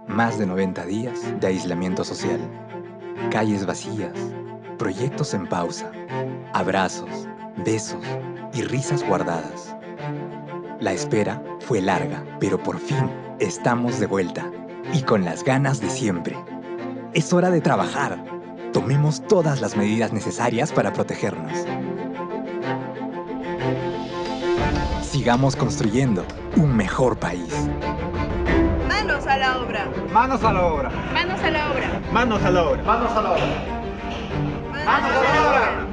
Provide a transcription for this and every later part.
Más de 90 días de aislamiento social. Calles vacías, proyectos en pausa, abrazos, besos y risas guardadas. La espera fue larga, pero por fin estamos de vuelta y con las ganas de siempre. Es hora de trabajar. Tomemos todas las medidas necesarias para protegernos. Sigamos construyendo un mejor país. Manos a la obra. Manos a la obra. Manos a la obra. Manos a la obra. Manos a la obra. Manos a la obra.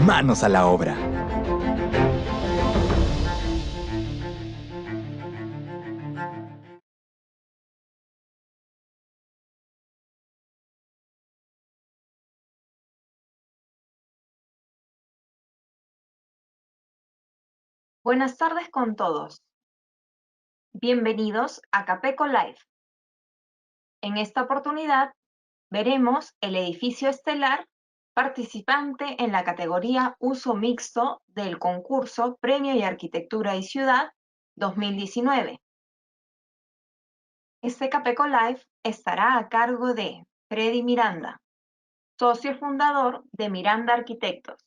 Manos a la obra. Buenas tardes con todos. Bienvenidos a Capeco Live. En esta oportunidad veremos el edificio estelar participante en la categoría Uso Mixto del concurso Premio de Arquitectura y Ciudad 2019. Este Capeco Live estará a cargo de Freddy Miranda, socio fundador de Miranda Arquitectos,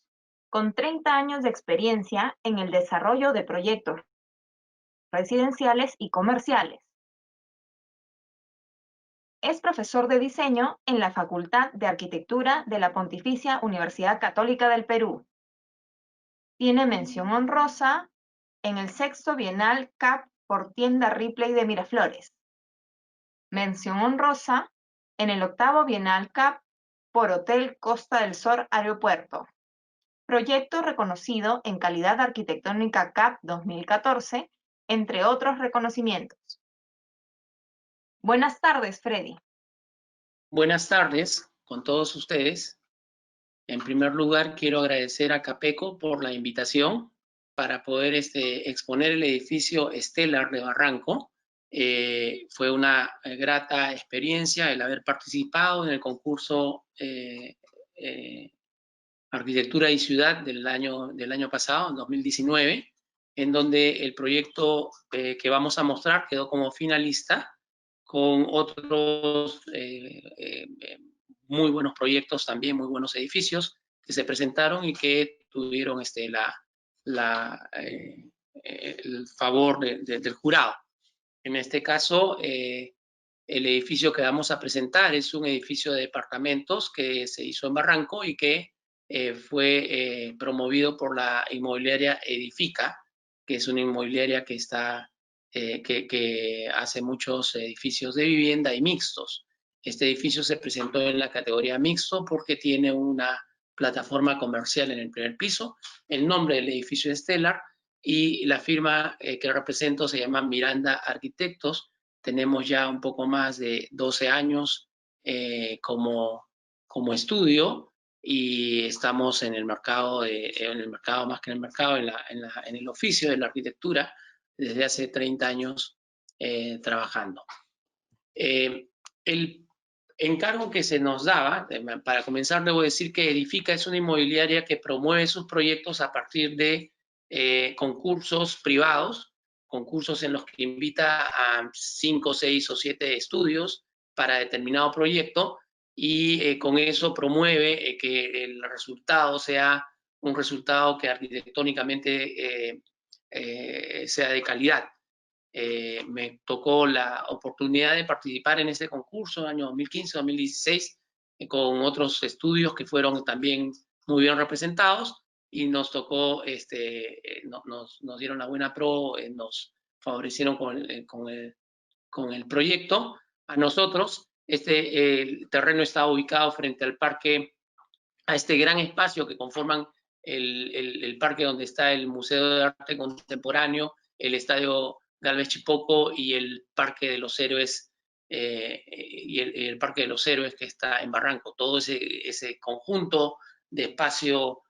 con 30 años de experiencia en el desarrollo de proyectos residenciales y comerciales. Es profesor de diseño en la Facultad de Arquitectura de la Pontificia Universidad Católica del Perú. Tiene mención honrosa en el 6º Bienal CAP por Tienda Ripley de Miraflores. Mención honrosa en el 8º Bienal CAP por Hotel Costa del Sol Aeropuerto. Proyecto reconocido en calidad arquitectónica CAP 2014, entre otros reconocimientos. Buenas tardes, Freddy. Buenas tardes con todos ustedes. En primer lugar, quiero agradecer a Capeco por la invitación para poder exponer el edificio Estelar de Barranco. Fue una grata experiencia el haber participado en el concurso Arquitectura y Ciudad del año pasado, en 2019, en donde el proyecto que vamos a mostrar quedó como finalista con otros muy buenos proyectos también, muy buenos edificios que se presentaron y que tuvieron el favor del jurado. En este caso, el edificio que vamos a presentar es un edificio de departamentos que se hizo en Barranco y que fue promovido por la inmobiliaria Edifica, que es una inmobiliaria que hace muchos edificios de vivienda y mixtos. Este edificio se presentó en la categoría mixto porque tiene una plataforma comercial en el primer piso. El nombre del edificio es Stellar y la firma que represento se llama Miranda Arquitectos. Tenemos ya un poco más de 12 años como estudio y estamos en el mercado, más que en el mercado, en el oficio de la arquitectura desde hace 30 años trabajando. El encargo que se nos daba, para comenzar debo decir que Edifica es una inmobiliaria que promueve sus proyectos a partir de concursos privados, concursos en los que invita a 5, 6 o 7 estudios para determinado proyecto y con eso promueve que el resultado sea un resultado que arquitectónicamente sea de calidad. Me tocó la oportunidad de participar en ese concurso en el año 2015-2016 con otros estudios que fueron también muy bien representados y nos tocó, nos dieron la buena pro, nos favorecieron con el proyecto. A nosotros, el terreno está ubicado frente al parque, a este gran espacio que conforman el parque donde está el Museo de Arte Contemporáneo, el Estadio Galvez Chipoco y el Parque de los Héroes, el Parque de los Héroes que está en Barranco. Todo ese conjunto de espacio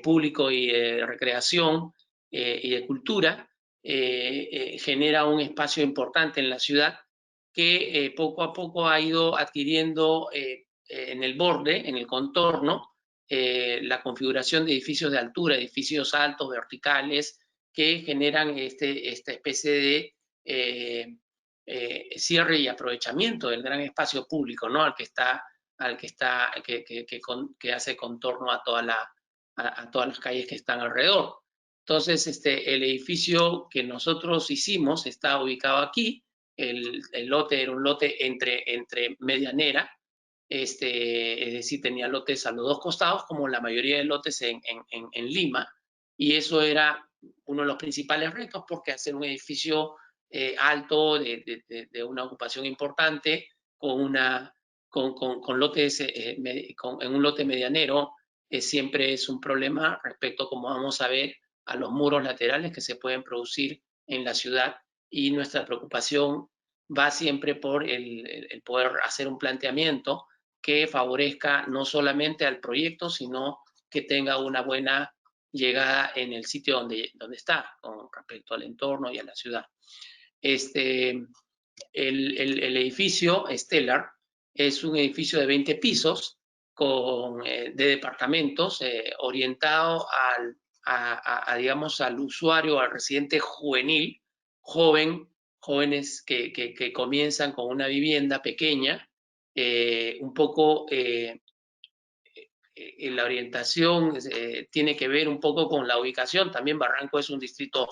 público y de recreación y de cultura genera un espacio importante en la ciudad que poco a poco ha ido adquiriendo en el borde, en el contorno, la configuración de edificios de altura, edificios altos, verticales, que generan esta especie de cierre y aprovechamiento del gran espacio público, ¿no? Que hace contorno a todas las calles que están alrededor. Entonces, el edificio que nosotros hicimos está ubicado aquí. El lote era un lote entre medianera, es decir, tenía lotes a los dos costados, como la mayoría de lotes en Lima, y eso era uno de los principales retos, porque hacer un edificio alto, de una ocupación importante, con lotes, en un lote medianero, siempre es un problema respecto, como vamos a ver, a los muros laterales que se pueden producir en la ciudad, y nuestra preocupación va siempre por el poder hacer un planteamiento que favorezca no solamente al proyecto, sino que tenga una buena llegada en el sitio donde está, con respecto al entorno y a la ciudad. El edificio Stellar es un edificio de 20 pisos de departamentos, orientado digamos, al usuario, al residente juvenil, jóvenes que comienzan con una vivienda pequeña, un poco la orientación tiene que ver un poco con la ubicación. También Barranco es un distrito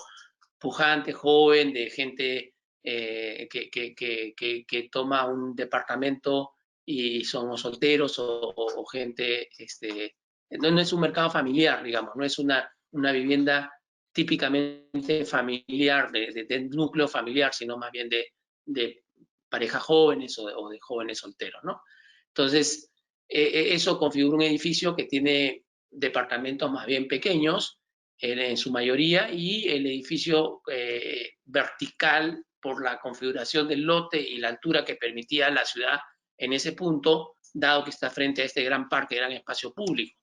pujante, joven, de gente que toma un departamento y son solteros o gente, no es un mercado familiar, digamos, no es una vivienda típicamente familiar, de núcleo familiar, sino más bien de parejas jóvenes o de jóvenes solteros, ¿no? Entonces, eso configura un edificio que tiene departamentos más bien pequeños, en su mayoría, y el edificio vertical, por la configuración del lote y la altura que permitía la ciudad en ese punto, dado que está frente a este gran parque, gran espacio público.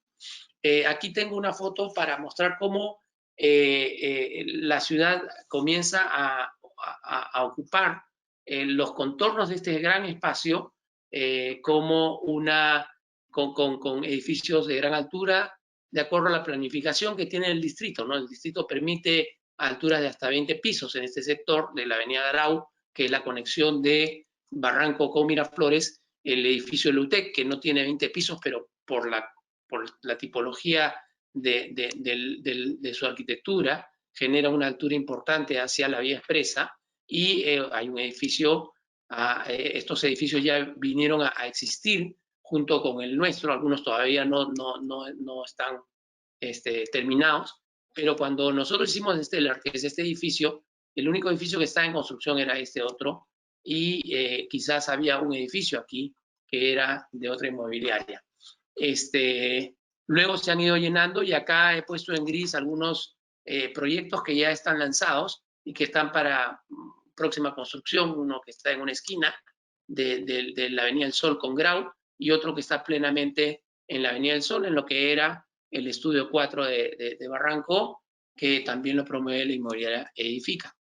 Aquí tengo una foto para mostrar cómo la ciudad comienza a ocupar los contornos de este gran espacio, como con edificios de gran altura, de acuerdo a la planificación que tiene el distrito, ¿no? El distrito permite alturas de hasta 20 pisos en este sector de la avenida Grau, que es la conexión de Barranco con Miraflores. El edificio Lutec, que no tiene 20 pisos, pero por la tipología de su arquitectura, genera una altura importante hacia la vía expresa, y hay un edificio, estos edificios ya vinieron a existir junto con el nuestro, algunos todavía no están terminados, pero cuando nosotros hicimos Stellar, que es este edificio, el único edificio que está en construcción era este otro, y quizás había un edificio aquí que era de otra inmobiliaria. Luego se han ido llenando, y acá he puesto en gris algunos proyectos que ya están lanzados y que están para próxima construcción, uno que está en una esquina de la Avenida del Sol con Grau, y otro que está plenamente en la Avenida del Sol, en lo que era el Estudio 4 de Barranco, que también lo promueve la inmobiliaria Edifica.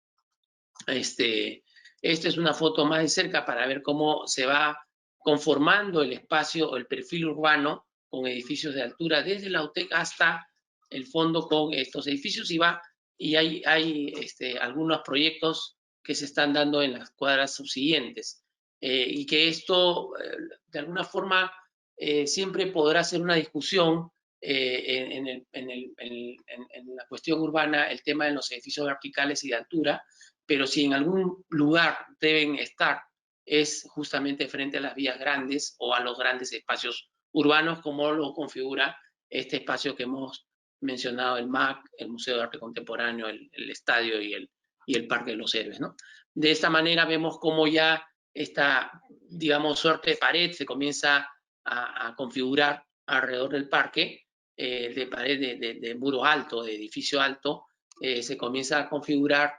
Esta es una foto más de cerca para ver cómo se va conformando el espacio o el perfil urbano, con edificios de altura desde la UTEC hasta el fondo con estos edificios, y hay algunos proyectos que se están dando en las cuadras subsiguientes, y que esto de alguna forma siempre podrá ser una discusión en la cuestión urbana, el tema de los edificios verticales y de altura, pero si en algún lugar deben estar, es justamente frente a las vías grandes o a los grandes espacios urbanos, como lo configura este espacio que hemos mencionado, el MAC, el Museo de Arte Contemporáneo, el estadio y el Parque de los Héroes, ¿no? De esta manera vemos cómo ya esta, digamos, suerte de pared se comienza a configurar alrededor del parque, de pared de muro alto, de edificio alto, se comienza a configurar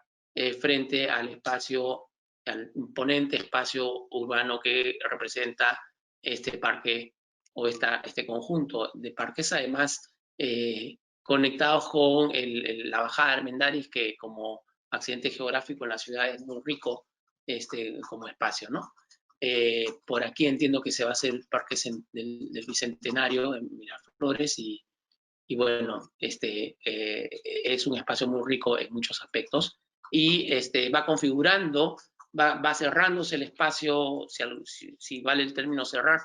frente al espacio, al imponente espacio urbano que representa este parque, o este conjunto de parques, además conectados con la bajada de Armendáriz, que como accidente geográfico en la ciudad es muy rico como espacio, ¿no? Por aquí entiendo que se va a hacer el Parque del Bicentenario en Miraflores, y bueno, es un espacio muy rico en muchos aspectos, y va configurando va cerrándose el espacio, si vale el término cerrar,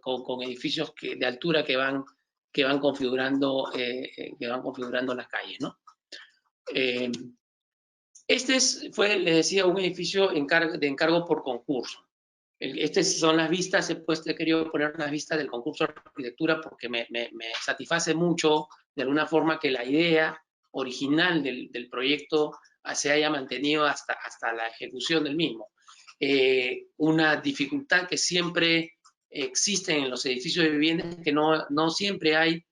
con edificios de altura que van configurando las calles, ¿no? Este fue, les decía, un edificio de encargo por concurso. Estas son las vistas, he querido poner las vistas del concurso de arquitectura porque me satisface mucho, de alguna forma, que la idea original del proyecto se haya mantenido hasta la ejecución del mismo. Una dificultad que siempre existe en los edificios de vivienda es que no siempre hay,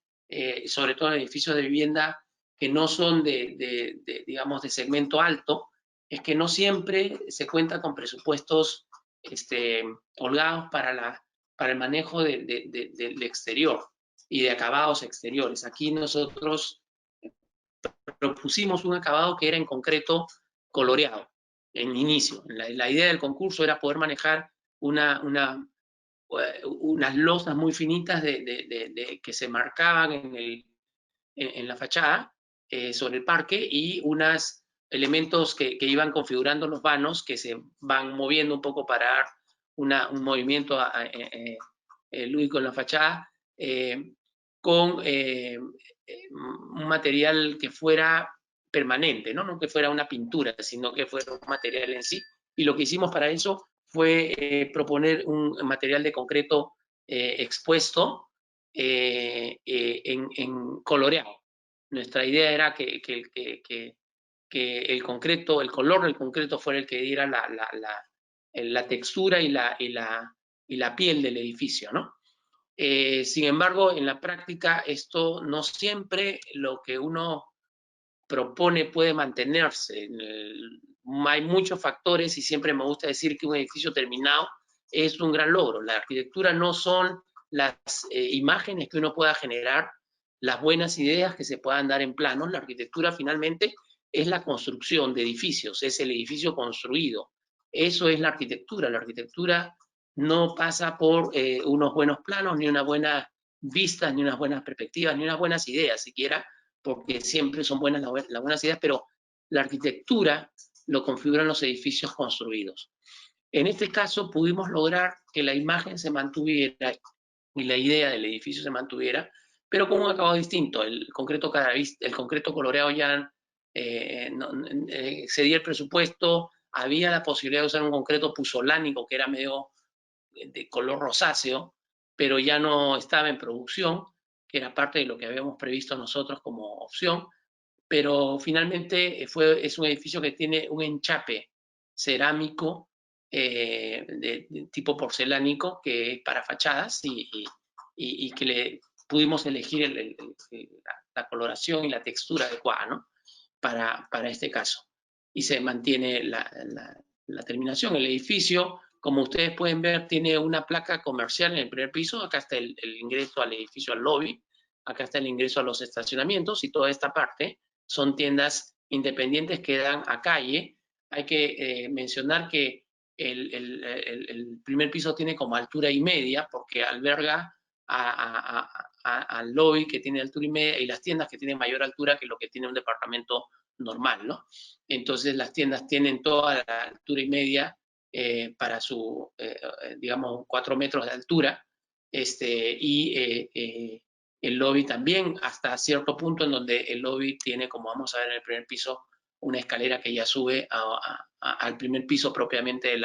sobre todo en edificios de vivienda que no son digamos, de segmento alto, es que no siempre se cuenta con presupuestos holgados para el manejo del exterior y de acabados exteriores. Aquí nosotros propusimos un acabado que era en concreto coloreado en inicio. La idea del concurso era poder manejar unas losas muy finitas que se marcaban en la fachada sobre el parque y unos elementos que iban configurando los vanos que se van moviendo un poco para dar un movimiento lúdico en la fachada con un material que fuera permanente, ¿no? No que fuera una pintura, sino que fuera un material en sí. Y lo que hicimos para eso fue proponer un material de concreto expuesto en coloreado. Nuestra idea era que el concreto, el color del concreto fuera el que diera la textura y la piel del edificio, ¿no? Sin embargo, en la práctica esto no siempre lo que uno propone puede mantenerse. Hay muchos factores y siempre me gusta decir que un edificio terminado es un gran logro. La arquitectura no son las imágenes que uno pueda generar, las buenas ideas que se puedan dar en planos. La arquitectura finalmente es la construcción de edificios, es el edificio construido. Eso es la arquitectura. La arquitectura no pasa por unos buenos planos, ni unas buenas vistas, ni unas buenas perspectivas, ni unas buenas ideas siquiera, porque siempre son buenas las buenas ideas, pero la arquitectura lo configuran los edificios construidos. En este caso pudimos lograr que la imagen se mantuviera y la idea del edificio se mantuviera, pero con un acabado distinto. El concreto coloreado ya excedía el presupuesto, había la posibilidad de usar un concreto puzolánico que era medio de color rosáceo, pero ya no estaba en producción, que era parte de lo que habíamos previsto nosotros como opción, pero finalmente es un edificio que tiene un enchape cerámico de tipo porcelánico que es para fachadas y que le pudimos elegir la coloración y la textura adecuada, ¿no? para este caso. Y se mantiene la terminación. El edificio, como ustedes pueden ver, tiene una placa comercial en el primer piso. Acá está el ingreso al edificio, al lobby. Acá está el ingreso a los estacionamientos y toda esta parte son tiendas independientes que dan a calle. Hay que mencionar que el primer piso tiene como altura y media porque alberga al lobby que tiene altura y media y las tiendas que tienen mayor altura que lo que tiene un departamento normal, ¿no? Entonces las tiendas tienen toda la altura y media para su, digamos, 4 metros de altura y el lobby también hasta cierto punto en donde el lobby tiene, como vamos a ver en el primer piso, una escalera que ya sube al primer piso propiamente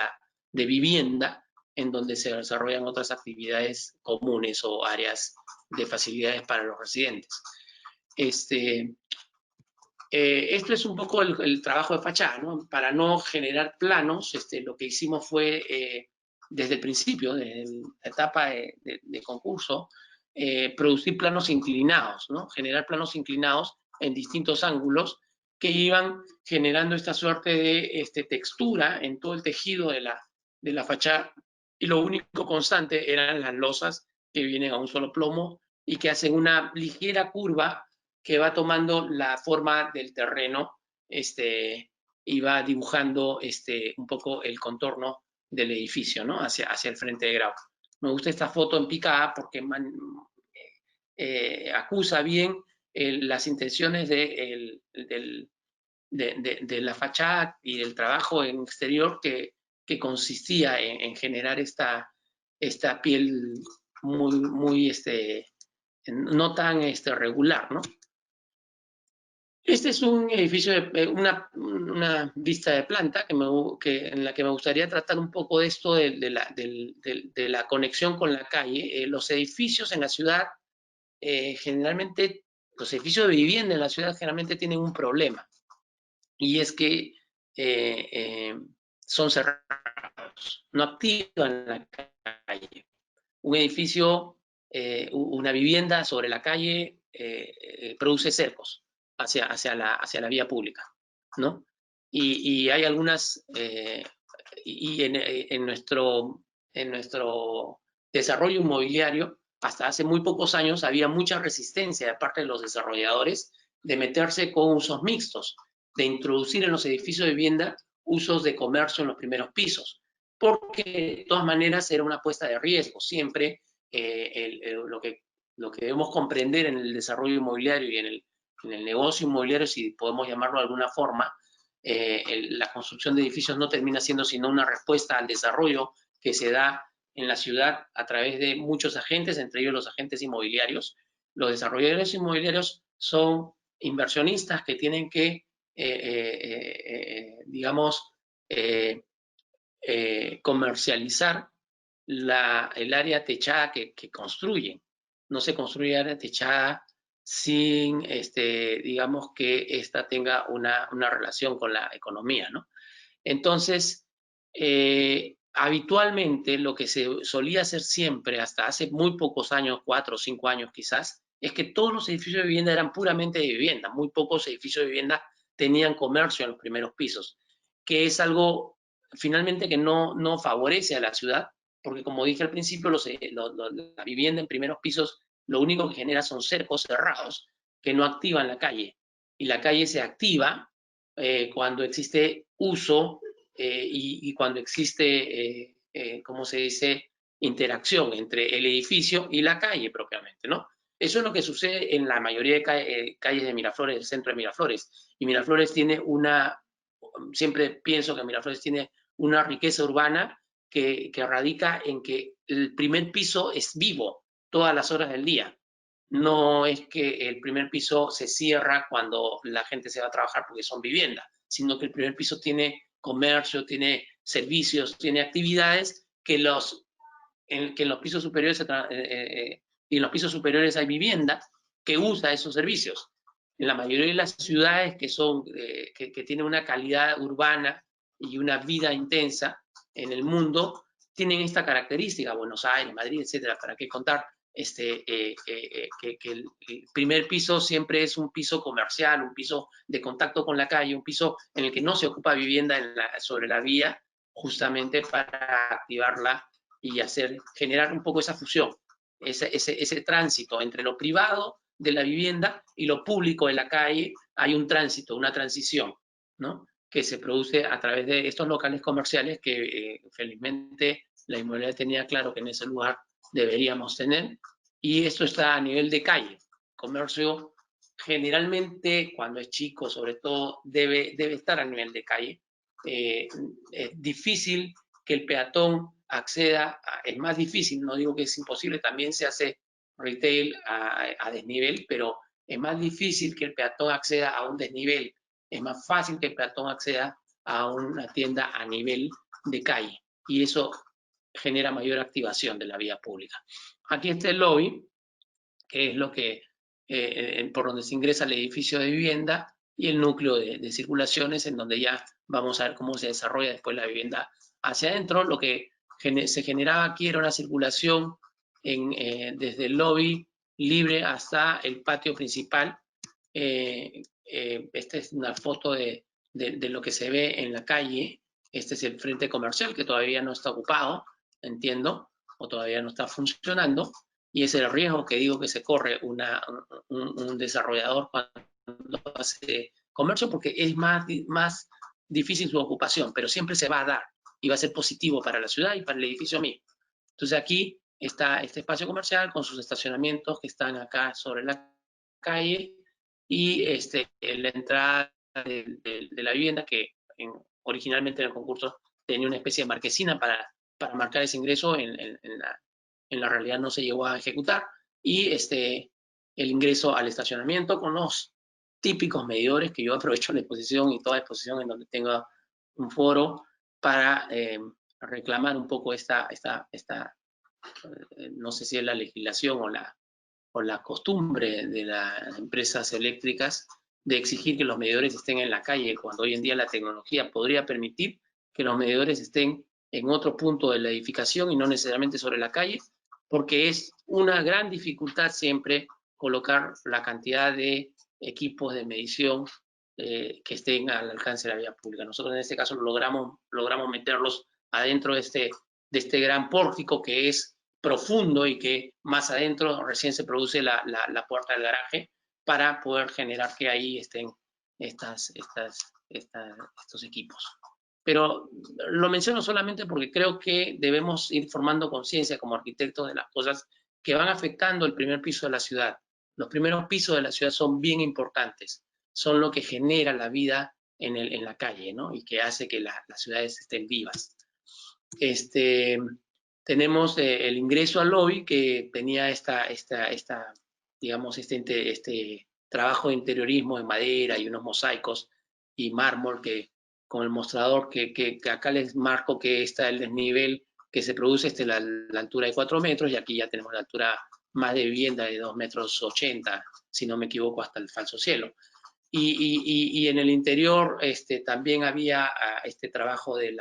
de vivienda, en donde se desarrollan otras actividades comunes o áreas de facilidades para los residentes. Esto es un poco el trabajo de fachada, ¿no? Para no generar planos, lo que hicimos fue, desde el principio, desde la etapa de concurso, producir planos inclinados, ¿no? Generar planos inclinados en distintos ángulos que iban generando esta suerte de textura en todo el tejido de la fachada, y lo único constante eran las losas que vienen a un solo plomo y que hacen una ligera curva que va tomando la forma del terreno y va dibujando un poco el contorno del edificio, ¿no? hacia el frente de grado. Me gusta esta foto en picada porque acusa bien las intenciones del de la fachada y del trabajo en exterior que consistía en generar esta piel muy no tan regular, ¿no? Este es un edificio, una vista de planta en la que me gustaría tratar un poco de esto de la conexión con la calle. Los edificios en la ciudad, generalmente, los edificios de vivienda en la ciudad generalmente tienen un problema, y es que son cerrados, no activan la calle. Un edificio, una vivienda sobre la calle produce cercos hacia la vía pública, ¿no? Y hay algunas, en nuestro desarrollo inmobiliario, hasta hace muy pocos años había mucha resistencia de parte de los desarrolladores de meterse con usos mixtos, de introducir en los edificios de vivienda usos de comercio en los primeros pisos, porque de todas maneras era una apuesta de riesgo. Siempre lo que debemos comprender en el desarrollo inmobiliario y en el negocio inmobiliario, si podemos llamarlo de alguna forma, la construcción de edificios no termina siendo sino una respuesta al desarrollo que se da en la ciudad a través de muchos agentes, entre ellos los agentes inmobiliarios. Los desarrolladores inmobiliarios son inversionistas que tienen que, digamos, comercializar el área techada que construyen. No se construye área techada sin, digamos, que esta tenga una relación con la economía, ¿no? Entonces, habitualmente lo que se solía hacer siempre, hasta hace muy pocos años, 4 o 5 años quizás, es que todos los edificios de vivienda eran puramente de vivienda. Muy pocos edificios de vivienda tenían comercio en los primeros pisos, que es algo finalmente que no favorece a la ciudad, porque como dije al principio, la vivienda en primeros pisos lo único que genera son cercos cerrados que no activan la calle. Y la calle se activa cuando existe uso y cuando existe, ¿cómo se dice?, interacción entre el edificio y la calle propiamente, ¿no? Eso es lo que sucede en la mayoría de calles de Miraflores, del centro de Miraflores. Y Miraflores tiene siempre pienso que Miraflores tiene una riqueza urbana que radica en que el primer piso es vivo todas las horas del día. No es que el primer piso se cierra cuando la gente se va a trabajar porque son viviendas, sino que el primer piso tiene comercio, tiene servicios, tiene actividades que en los pisos superiores y en los pisos superiores hay vivienda que usa esos servicios. En la mayoría de las ciudades que tienen una calidad urbana y una vida intensa en el mundo, tienen esta característica. Buenos Aires, Madrid, etcétera. ¿Para qué contar? Que el primer piso siempre es un piso comercial, un piso de contacto con la calle, un piso en el que no se ocupa vivienda sobre la vía, justamente para activarla y generar un poco esa fusión, ese tránsito entre lo privado de la vivienda y lo público de la calle. Hay un tránsito, una transición, ¿no?, que se produce a través de estos locales comerciales que felizmente la inmobiliaria tenía claro que en ese lugar deberíamos tener, y esto está a nivel de calle. Comercio generalmente, cuando es chico sobre todo, debe estar a nivel de calle. Es difícil que el peatón acceda, es más difícil, no digo que es imposible, también se hace retail a desnivel, pero es más difícil que el peatón acceda a un desnivel. Es más fácil que el peatón acceda a una tienda a nivel de calle, y eso genera mayor activación de la vía pública. Aquí está el lobby, que es lo que por donde se ingresa al edificio de vivienda, y el núcleo de circulaciones, en donde ya vamos a ver cómo se desarrolla después la vivienda hacia adentro. Lo que se generaba aquí era una circulación desde el lobby libre hasta el patio principal. Esta es una foto de lo que se ve en la calle. Este es el frente comercial, que todavía no está ocupado, entiendo, o todavía no está funcionando, y es el riesgo que digo que se corre un desarrollador cuando hace comercio, porque es más difícil su ocupación, pero siempre se va a dar y va a ser positivo para la ciudad y para el edificio mismo. Entonces aquí está este espacio comercial con sus estacionamientos que están acá sobre la calle, y la entrada de la vivienda, que originalmente en el concurso tenía una especie de marquesina para marcar ese ingreso, en la realidad no se llegó a ejecutar, y el ingreso al estacionamiento con los típicos medidores que yo aprovecho la exposición y toda exposición en donde tenga un foro para reclamar un poco no sé si es la legislación o la costumbre de las empresas eléctricas de exigir que los medidores estén en la calle, cuando hoy en día la tecnología podría permitir que los medidores estén en otro punto de la edificación y no necesariamente sobre la calle, porque es una gran dificultad siempre colocar la cantidad de equipos de medición que estén al alcance de la vía pública. Nosotros en este caso logramos meterlos adentro de este gran pórtico que es profundo y que más adentro recién se produce la puerta del garaje para poder generar que ahí estén estos equipos. Pero lo menciono solamente porque creo que debemos ir formando conciencia como arquitectos de las cosas que van afectando el primer piso de la ciudad. Los primeros pisos de la ciudad son bien importantes, son lo que genera la vida en la calle, ¿no? Y que hace que las ciudades estén vivas. Tenemos el ingreso al lobby, que tenía digamos, este trabajo de interiorismo en madera y unos mosaicos y mármol, que con el mostrador que acá les marco que está el desnivel que se produce, la altura de 4 metros, y aquí ya tenemos la altura más de vivienda de 2,80 metros, si no me equivoco, hasta el falso cielo. Y en el interior también había este trabajo del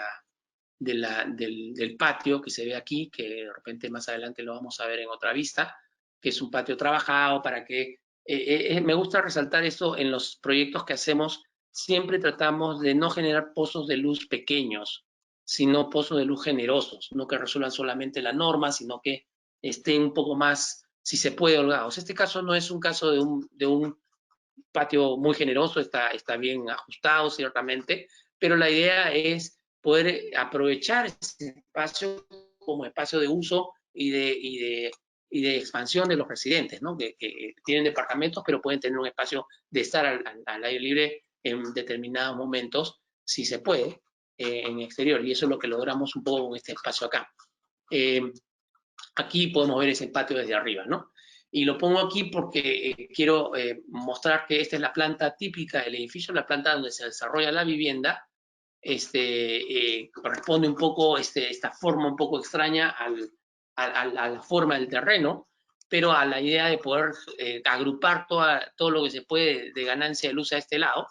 patio que se ve aquí, que de repente más adelante lo vamos a ver en otra vista, que es un patio trabajado para que... me gusta resaltar esto en los proyectos que hacemos. Siempre tratamos de no generar pozos de luz pequeños, sino pozos de luz generosos, no que resuelvan solamente la norma, sino que estén un poco más, si se puede, holgados. Este caso no es un caso de un patio muy generoso, está bien ajustado ciertamente, pero la idea es poder aprovechar ese espacio como espacio de uso y de expansión de los residentes, ¿no? Que tienen departamentos, pero pueden tener un espacio de estar al aire libre en determinados momentos, si se puede, en exterior, y eso es lo que logramos un poco con este espacio acá. Aquí podemos ver ese patio desde arriba, ¿no? Y lo pongo aquí porque quiero mostrar que esta es la planta típica del edificio, la planta donde se desarrolla la vivienda. Corresponde un poco esta forma un poco extraña a la forma del terreno, pero a la idea de poder agrupar todo lo que se puede de ganancia de luz a este lado,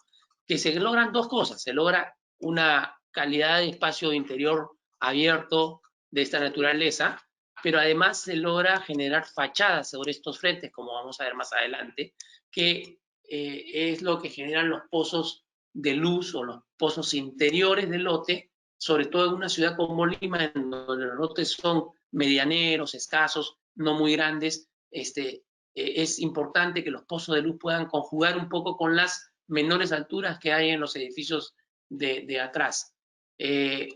que se logran dos cosas. Se logra una calidad de espacio interior abierto de esta naturaleza, pero además se logra generar fachadas sobre estos frentes, como vamos a ver más adelante, que es lo que generan los pozos de luz o los pozos interiores del lote, sobre todo en una ciudad como Lima, en donde los lotes son medianeros, escasos, no muy grandes. Es importante que los pozos de luz puedan conjugar un poco con las menores alturas que hay en los edificios de atrás.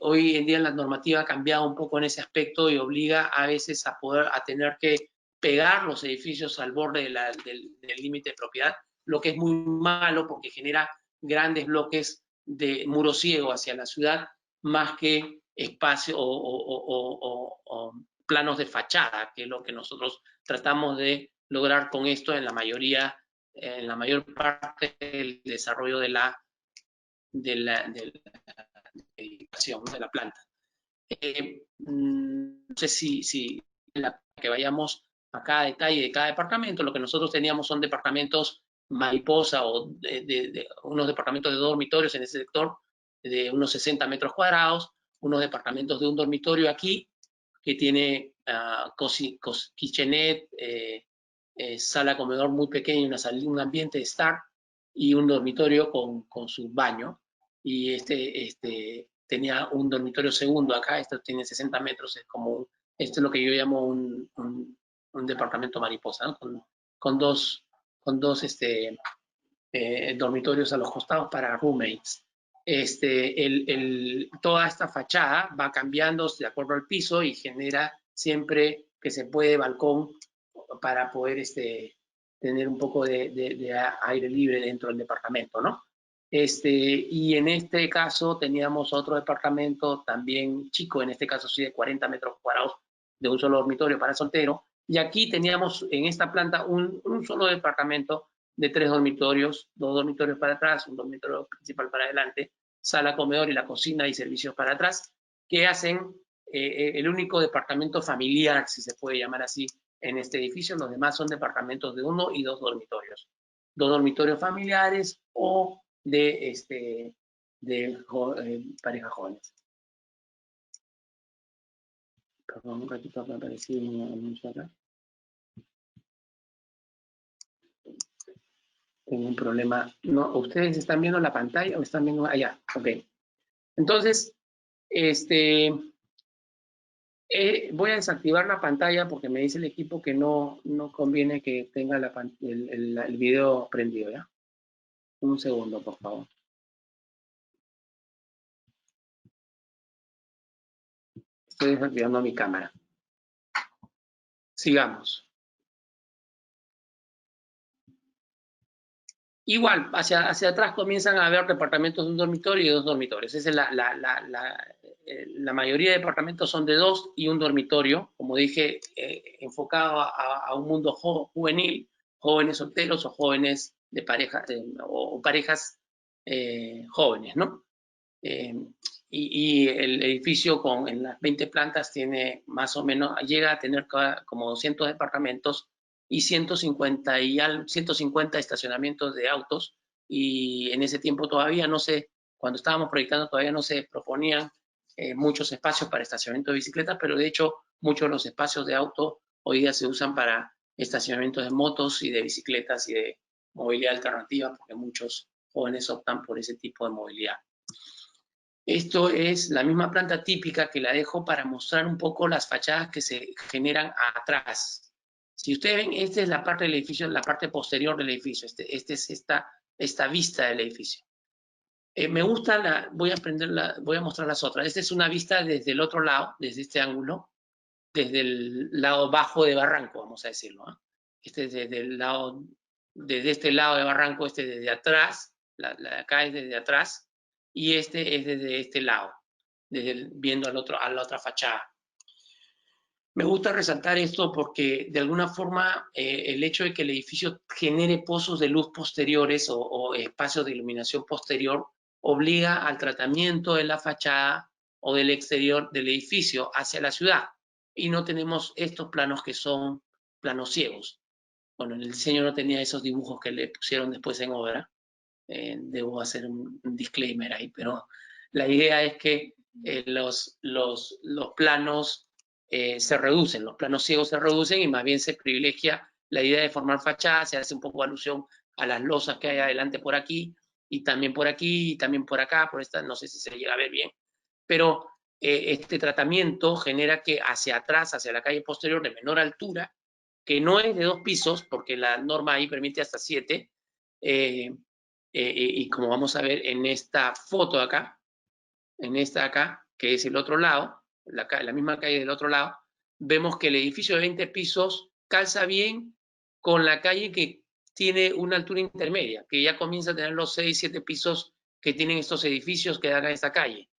Hoy en día la normativa ha cambiado un poco en ese aspecto y obliga a veces a tener que pegar los edificios al borde del límite de propiedad, lo que es muy malo porque genera grandes bloques de muro ciego hacia la ciudad, más que espacio o planos de fachada, que es lo que nosotros tratamos de lograr con esto en la mayor parte del desarrollo de la edificación, de la planta. No sé si que vayamos a cada detalle de cada departamento. Lo que nosotros teníamos son departamentos mariposa o unos departamentos de 2 dormitorios en ese sector de unos 60 metros cuadrados, unos departamentos de un dormitorio aquí que tiene kitchenette, sala comedor muy pequeña, un ambiente de estar, y un dormitorio con su baño. Y tenía un dormitorio segundo acá, esto tiene 60 metros, esto es lo que yo llamo un departamento mariposa, ¿no? con dos dormitorios a los costados para roommates. Toda esta fachada va cambiando de acuerdo al piso y genera siempre que se puede balcón para poder tener un poco de aire libre dentro del departamento, ¿no? Y en este caso teníamos otro departamento también chico, en este caso sí de 40 metros cuadrados de un solo dormitorio para soltero. Y aquí teníamos en esta planta un solo departamento de 3 dormitorios, 2 dormitorios para atrás, un dormitorio principal para adelante, sala, comedor y la cocina y servicios para atrás, que hacen el único departamento familiar, si se puede llamar así, en este edificio. Los demás son departamentos de 1 y 2 dormitorios. 2 dormitorios familiares o de parejas jóvenes. Perdón, un ratito, me ha aparecido un anuncio acá. Tengo un problema. No, ¿ustedes están viendo la pantalla o están viendo allá? Ok. Entonces, voy a desactivar la pantalla porque me dice el equipo que no conviene que tenga el video prendido, ¿ya? Un segundo, por favor. Estoy desactivando mi cámara. Sigamos. Igual, hacia atrás comienzan a haber departamentos de un dormitorio y 2 dormitorios. Esa es la mayoría de departamentos son de 2 y un dormitorio, como dije, enfocado a un mundo juvenil, jóvenes solteros o jóvenes de pareja, o parejas jóvenes, ¿no? Y el edificio en las 20 plantas tiene más o menos, llega a tener como 200 departamentos y 150 estacionamientos de autos, y en ese tiempo todavía no se, cuando estábamos proyectando todavía no se proponían muchos espacios para estacionamiento de bicicletas, pero de hecho muchos de los espacios de auto hoy día se usan para estacionamientos de motos y de bicicletas y de movilidad alternativa, porque muchos jóvenes optan por ese tipo de movilidad. Esto es la misma planta típica que la dejo para mostrar un poco las fachadas que se generan atrás. Si ustedes ven, esta es la parte del edificio, la parte posterior del edificio. Esta es esta vista del edificio. Me gusta, voy a mostrar las otras. Esta es una vista desde el otro lado, desde este ángulo, desde el lado bajo de Barranco, vamos a decirlo, ¿eh? Este es desde este lado de Barranco, desde atrás, la de acá es desde atrás, y este es desde este lado, viendo a la otra fachada. Me gusta resaltar esto porque de alguna forma el hecho de que el edificio genere pozos de luz posteriores o espacios de iluminación posterior obliga al tratamiento de la fachada o del exterior del edificio hacia la ciudad. Y no tenemos estos planos que son planos ciegos. Bueno, el diseño no tenía esos dibujos que le pusieron después en obra. Debo hacer un disclaimer ahí, pero la idea es que los planos se reducen, los planos ciegos se reducen y más bien se privilegia la idea de formar fachadas, se hace un poco alusión a las losas que hay adelante por aquí, y también por aquí, y también por acá, por esta, no sé si se llega a ver bien, pero este tratamiento genera que hacia atrás, hacia la calle posterior de menor altura, que no es de 2 pisos, porque la norma ahí permite hasta 7, y como vamos a ver en esta foto acá, en esta acá, que es el otro lado, la misma calle del otro lado, vemos que el edificio de 20 pisos calza bien con la calle que tiene una altura intermedia, que ya comienza a tener los 6, 7 pisos que tienen estos edificios que dan a esta calle.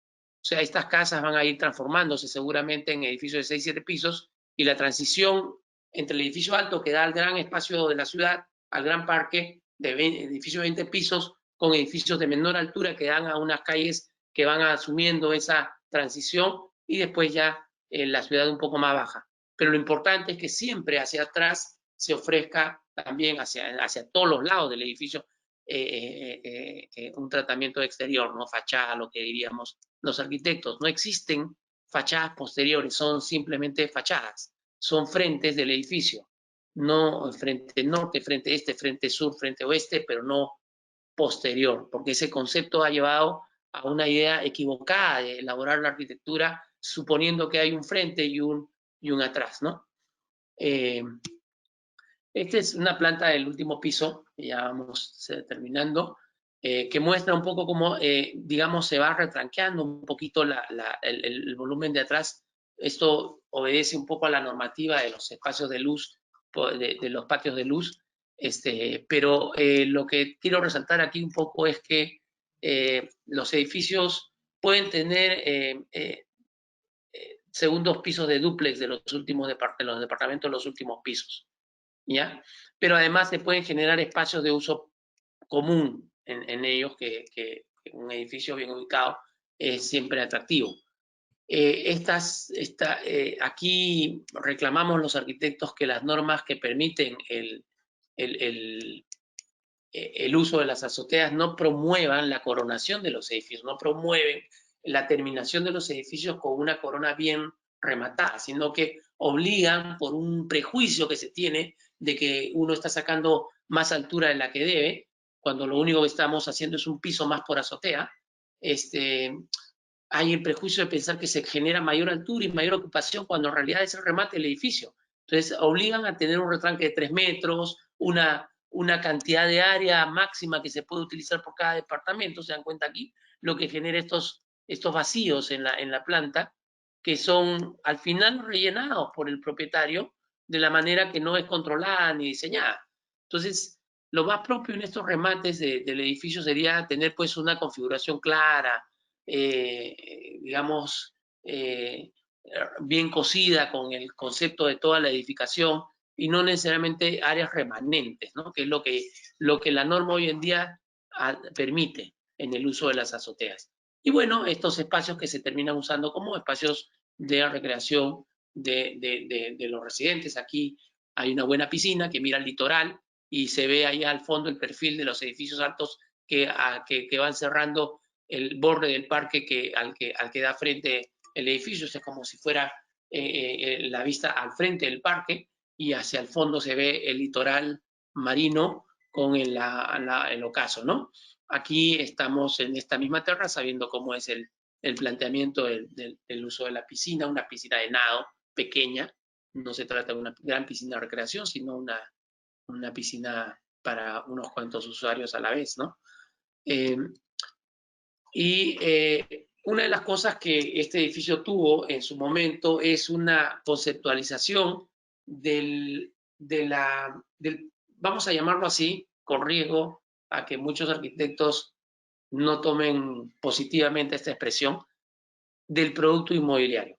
O sea, estas casas van a ir transformándose seguramente en edificios de 6, 7 pisos, y la transición entre el edificio alto que da al gran espacio de la ciudad, al gran parque, de edificios de 20 pisos, con edificios de menor altura que dan a unas calles que van asumiendo esa transición, y después ya la ciudad un poco más baja. Pero lo importante es que siempre hacia atrás se ofrezca también hacia todos los lados del edificio un tratamiento exterior, ¿no? Fachada, lo que diríamos los arquitectos. No existen fachadas posteriores, son simplemente fachadas, son frentes del edificio, no frente norte, frente este, frente sur, frente oeste, pero no posterior, porque ese concepto ha llevado a una idea equivocada de elaborar la arquitectura suponiendo que hay un frente y un atrás, ¿no? Esta es una planta del último piso, ya vamos terminando, que muestra un poco cómo, digamos, se va retranqueando un poquito el volumen de atrás. Esto obedece un poco a la normativa de los espacios de luz, de los patios de luz, pero lo que quiero resaltar aquí un poco es que los edificios pueden tener segundos pisos de dúplex de los departamentos de los últimos pisos, ¿ya? Pero además se pueden generar espacios de uso común en ellos, que un edificio bien ubicado es siempre atractivo. Aquí reclamamos los arquitectos que las normas que permiten el uso de las azoteas no promuevan la coronación de los edificios, no promueven la terminación de los edificios con una corona bien rematada, sino que obligan por un prejuicio que se tiene de que uno está sacando más altura de la que debe, cuando lo único que estamos haciendo es un piso más por azotea. Hay el prejuicio de pensar que se genera mayor altura y mayor ocupación cuando en realidad es el remate del edificio. Entonces obligan a tener un retranque de 3 metros, una cantidad de área máxima que se puede utilizar por cada departamento. Se dan cuenta aquí lo que genera estos vacíos en la planta, que son al final rellenados por el propietario de la manera que no es controlada ni diseñada. Entonces, lo más propio en estos remates del edificio sería tener pues una configuración clara, digamos, bien cosida con el concepto de toda la edificación y no necesariamente áreas remanentes, ¿no? Que es lo que la norma hoy en día permite en el uso de las azoteas. Y bueno, estos espacios que se terminan usando como espacios de recreación de los residentes. Aquí hay una buena piscina que mira al litoral y se ve ahí al fondo el perfil de los edificios altos que van cerrando el borde del parque al que da frente el edificio. Es como si fuera la vista al frente del parque y hacia el fondo se ve el litoral marino con el ocaso, ¿no? Aquí estamos en esta misma terraza viendo cómo es el planteamiento del uso de la piscina, una piscina de nado pequeña. No se trata de una gran piscina de recreación, sino una piscina para unos cuantos usuarios a la vez, ¿no? Una de las cosas que este edificio tuvo en su momento es una conceptualización vamos a llamarlo así, con riesgo a que muchos arquitectos no tomen positivamente esta expresión, del producto inmobiliario.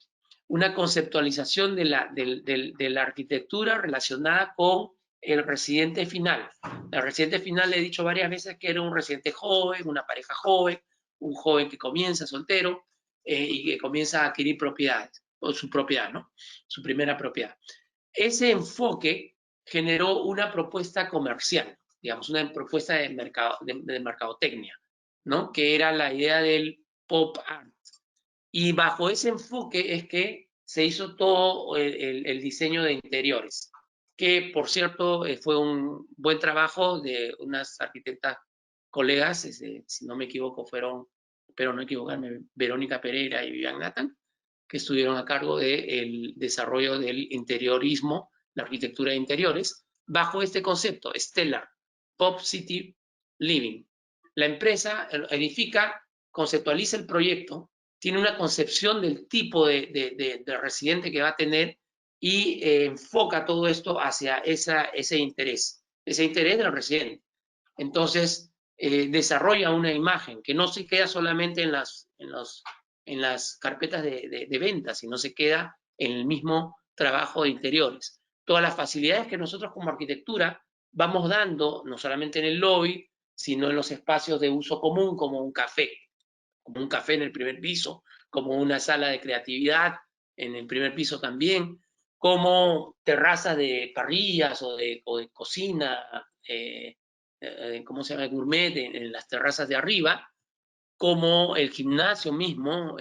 Una conceptualización de la arquitectura relacionada con el residente final. El residente final, le he dicho varias veces que era un residente joven, una pareja joven, un joven que comienza soltero y que comienza a adquirir propiedades, o su propiedad, ¿no? Su primera propiedad. Ese enfoque generó una propuesta comercial, digamos, una propuesta de mercadotecnia, ¿no? Que era la idea del pop art. Y bajo ese enfoque es que se hizo todo el diseño de interiores, que por cierto fue un buen trabajo de unas arquitectas colegas, si no me equivoco fueron, espero no equivocarme, Verónica Pereira y Vivian Nathan, que estuvieron a cargo del desarrollo del interiorismo, la arquitectura de interiores, bajo este concepto, Stellar, Pop City Living. La empresa edifica, conceptualiza el proyecto, tiene una concepción del tipo de residente que va a tener y enfoca todo esto hacia ese interés del residente. Entonces, desarrolla una imagen que no se queda solamente en las carpetas de ventas, sino se queda en el mismo trabajo de interiores. Todas las facilidades que nosotros como arquitectura vamos dando, no solamente en el lobby, sino en los espacios de uso común, como un café en el primer piso, como una sala de creatividad en el primer piso también, como terrazas de parrillas o de cocina, ¿cómo se llama? Gourmet en las terrazas de arriba, como el gimnasio mismo,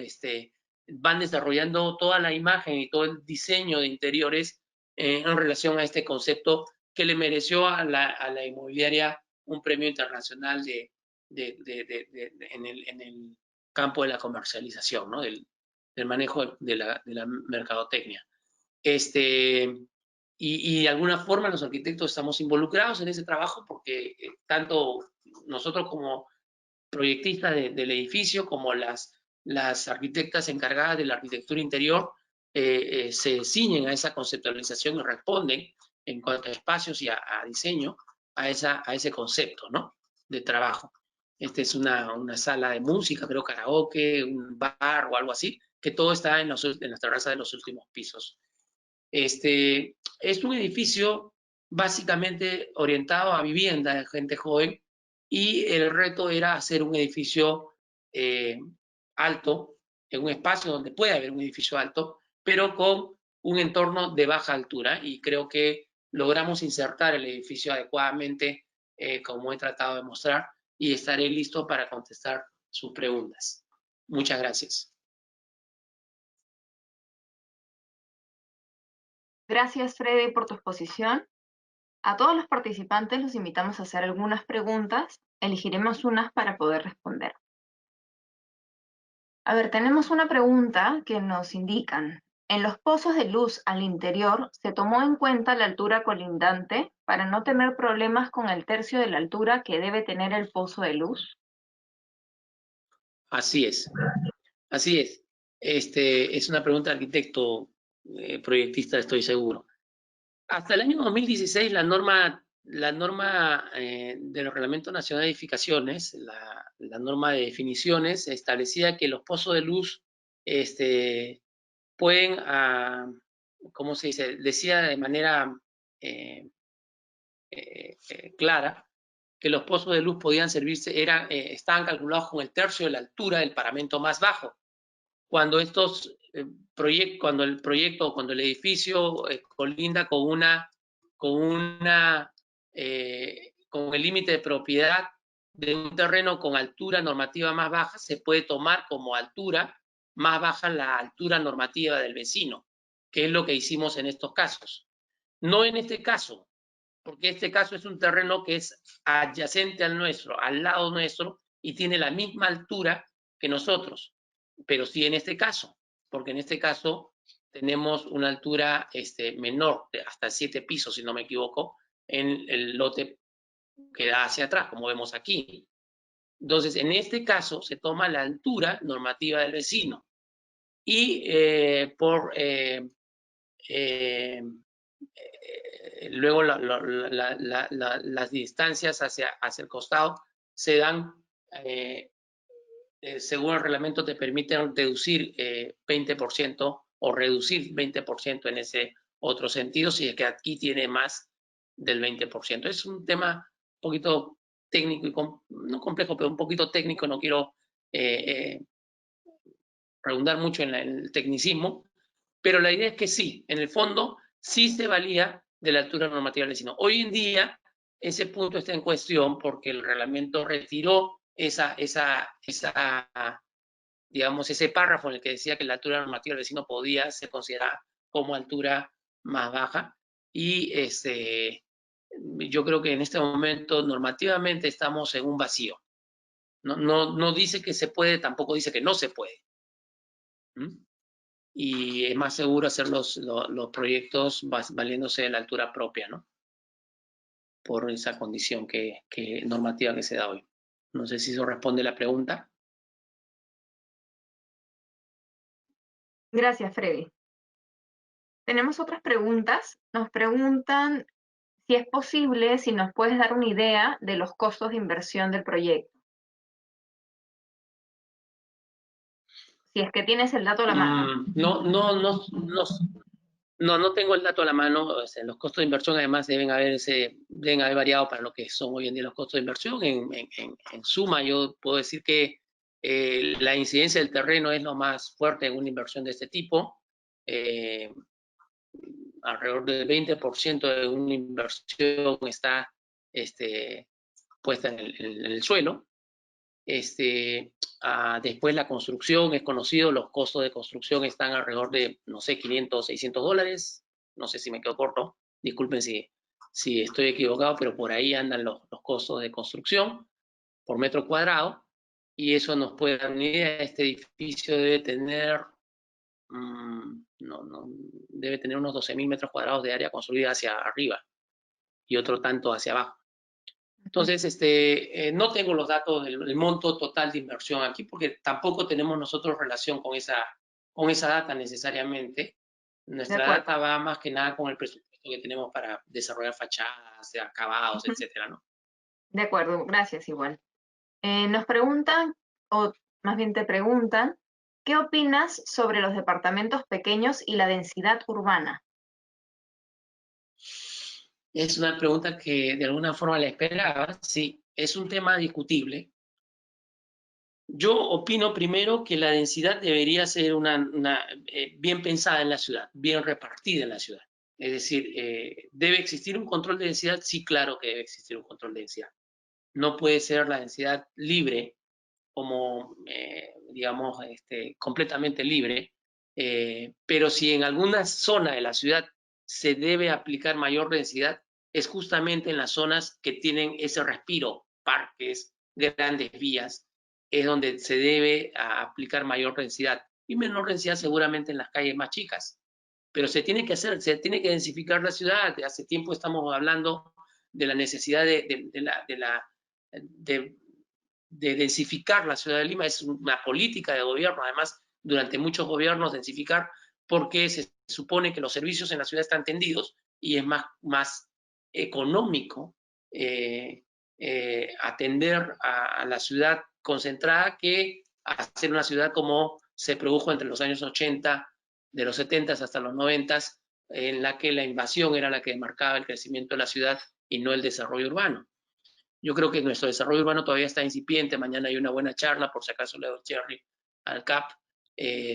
van desarrollando toda la imagen y todo el diseño de interiores en relación a este concepto que le mereció a la inmobiliaria un premio internacional en el campo de la comercialización, ¿no? del manejo de la mercadotecnia. Y de alguna forma los arquitectos estamos involucrados en ese trabajo porque tanto nosotros como proyectistas del edificio como las arquitectas encargadas de la arquitectura interior se ciñen a esa conceptualización y responden en cuanto a espacios y a diseño a ese concepto, ¿no? De trabajo. Esta es una sala de música, creo karaoke, un bar o algo así, que todo está en las terrazas de los últimos pisos. Es un edificio básicamente orientado a vivienda de gente joven y el reto era hacer un edificio alto, en un espacio donde puede haber un edificio alto, pero con un entorno de baja altura, y creo que logramos insertar el edificio adecuadamente, como he tratado de mostrar, y estaré listo para contestar sus preguntas. Muchas gracias. Gracias, Freddy, por tu exposición. A todos los participantes los invitamos a hacer algunas preguntas. Elegiremos unas para poder responder. A ver, tenemos una pregunta que nos indican. En los pozos de luz al interior, ¿se tomó en cuenta la altura colindante para no tener problemas con el tercio de la altura que debe tener el pozo de luz? Así es. Así es. Es una pregunta de arquitecto, proyectista, estoy seguro. Hasta el año 2016, la norma del Reglamento Nacional de Edificaciones, la norma de definiciones, establecía que los pozos de luz pueden, ¿cómo se dice? Decía de manera clara que los pozos de luz podían servirse, estaban calculados con el tercio de la altura del paramento más bajo. Cuando cuando el edificio colinda con el límite de propiedad de un terreno con altura normativa más baja, se puede tomar como altura más baja la altura normativa del vecino, que es lo que hicimos en estos casos. No en este caso, porque este caso es un terreno que es adyacente al nuestro, al lado nuestro, y tiene la misma altura que nosotros, pero sí en este caso, porque en este caso tenemos una altura menor, de hasta 7 pisos, si no me equivoco, en el lote que da hacia atrás, como vemos aquí. Entonces, en este caso se toma la altura normativa del vecino y luego las distancias hacia el costado se dan, según el reglamento, te permiten deducir 20% o reducir 20% en ese otro sentido, si es que aquí tiene más del 20%. Es un tema un poquito técnico, y no complejo, pero un poquito técnico. No quiero redundar mucho en el tecnicismo, pero la idea es que sí, en el fondo, sí se valía de la altura normativa del vecino. Hoy en día, ese punto está en cuestión porque el reglamento retiró digamos, ese párrafo en el que decía que la altura normativa del vecino podía ser considerada como altura más baja. Y yo creo que en este momento normativamente estamos en un vacío. No dice que se puede, tampoco dice que no se puede. Y es más seguro hacer los proyectos valiéndose de la altura propia, ¿no? Por esa condición normativa que se da hoy. No sé si eso responde la pregunta. Gracias, Freddy. Tenemos otras preguntas. Nos preguntan si es posible, si nos puedes dar una idea de los costos de inversión del proyecto. Si es que tienes el dato a la mano. No tengo el dato a la mano. O sea, los costos de inversión además deben haber variado para lo que son hoy en día los costos de inversión. En suma, yo puedo decir que la incidencia del terreno es lo más fuerte en una inversión de este tipo. Alrededor del 20% de una inversión está puesta en el suelo. Después la construcción es conocido, los costos de construcción están alrededor de, no sé, 500, 600 dólares. No sé si me quedo corto, disculpen si estoy equivocado, pero por ahí andan los costos de construcción por metro cuadrado, y eso nos puede dar una idea. Este edificio debe tener, debe tener unos 12.000 metros cuadrados de área construida hacia arriba y otro tanto hacia abajo. Entonces, no tengo los datos del monto total de inversión aquí, porque tampoco tenemos nosotros relación con esa data necesariamente. Nuestra data va más que nada con el presupuesto que tenemos para desarrollar fachadas, acabados, etcétera, ¿no? De acuerdo, gracias igual. Nos preguntan, o más bien te preguntan, ¿qué opinas sobre los departamentos pequeños y la densidad urbana? Es una pregunta que de alguna forma la esperaba. Sí, es un tema discutible. Yo opino primero que la densidad debería ser bien pensada en la ciudad, bien repartida en la ciudad. Es decir, ¿debe existir un control de densidad? Sí, claro que debe existir un control de densidad. No puede ser la densidad libre, como, digamos, completamente libre, pero si en alguna zona de la ciudad se debe aplicar mayor densidad, es justamente en las zonas que tienen ese respiro, parques, grandes vías, es donde se debe aplicar mayor densidad, y menor densidad seguramente en las calles más chicas. Pero se tiene que hacer, se tiene que densificar la ciudad. Hace tiempo estamos hablando de la necesidad de densificar la ciudad de Lima. Es una política de gobierno, además, durante muchos gobiernos densificar, porque se supone que los servicios en la ciudad están tendidos y es más económico atender a la ciudad concentrada que hacer una ciudad como se produjo entre los años 80, de los 70 hasta los 90, en la que la invasión era la que marcaba el crecimiento de la ciudad y no el desarrollo urbano. Yo creo que nuestro desarrollo urbano todavía está incipiente. Mañana hay una buena charla, por si acaso le doy Jerry al CAP,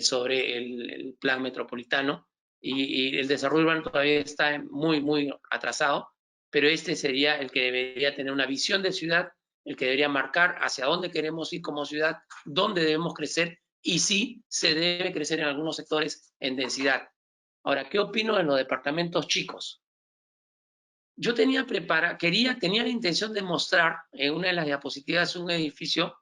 sobre el plan metropolitano. Y el desarrollo urbano todavía está muy atrasado, pero este sería el que debería tener una visión de ciudad, el que debería marcar hacia dónde queremos ir como ciudad, dónde debemos crecer y sí se debe crecer en algunos sectores en densidad. Ahora, ¿qué opino de los departamentos chicos? Yo tenía la intención de mostrar en una de las diapositivas un edificio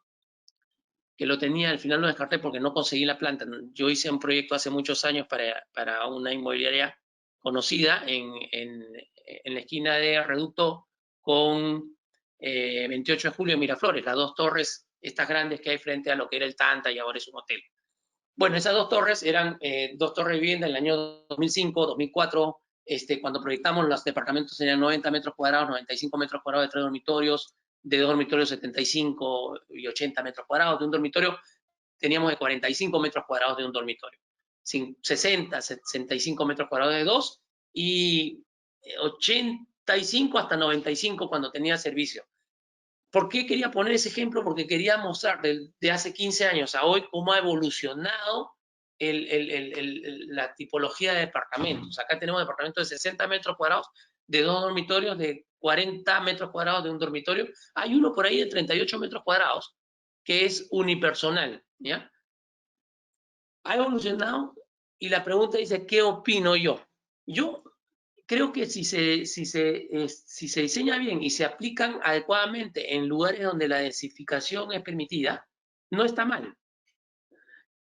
que lo tenía, al final lo descarté porque no conseguí la planta. Yo hice un proyecto hace muchos años para una inmobiliaria conocida en la esquina de Reducto con 28 de julio y Miraflores, las dos torres, estas grandes que hay frente a lo que era el Tanta y ahora es un hotel. Bueno, esas dos torres eran dos torres de vivienda en el año 2005, 2004, cuando proyectamos los departamentos tenían 90 metros cuadrados, 95 metros cuadrados de 3 dormitorios, de 2 dormitorios 75 y 80 metros cuadrados, de un dormitorio teníamos de 45 metros cuadrados de un dormitorio, 60, 65 metros cuadrados de 2 y 85 hasta 95 cuando tenía servicio. ¿Por qué quería poner ese ejemplo? Porque quería mostrar de hace 15 años a hoy cómo ha evolucionado la tipología de departamentos. Acá tenemos departamentos de 60 metros cuadrados, de 2 dormitorios, de 40 metros cuadrados de un dormitorio. Hay uno por ahí de 38 metros cuadrados, que es unipersonal, ¿ya? Ha evolucionado y la pregunta dice, ¿qué opino yo? Yo creo que si se diseña bien y se aplican adecuadamente en lugares donde la densificación es permitida, no está mal.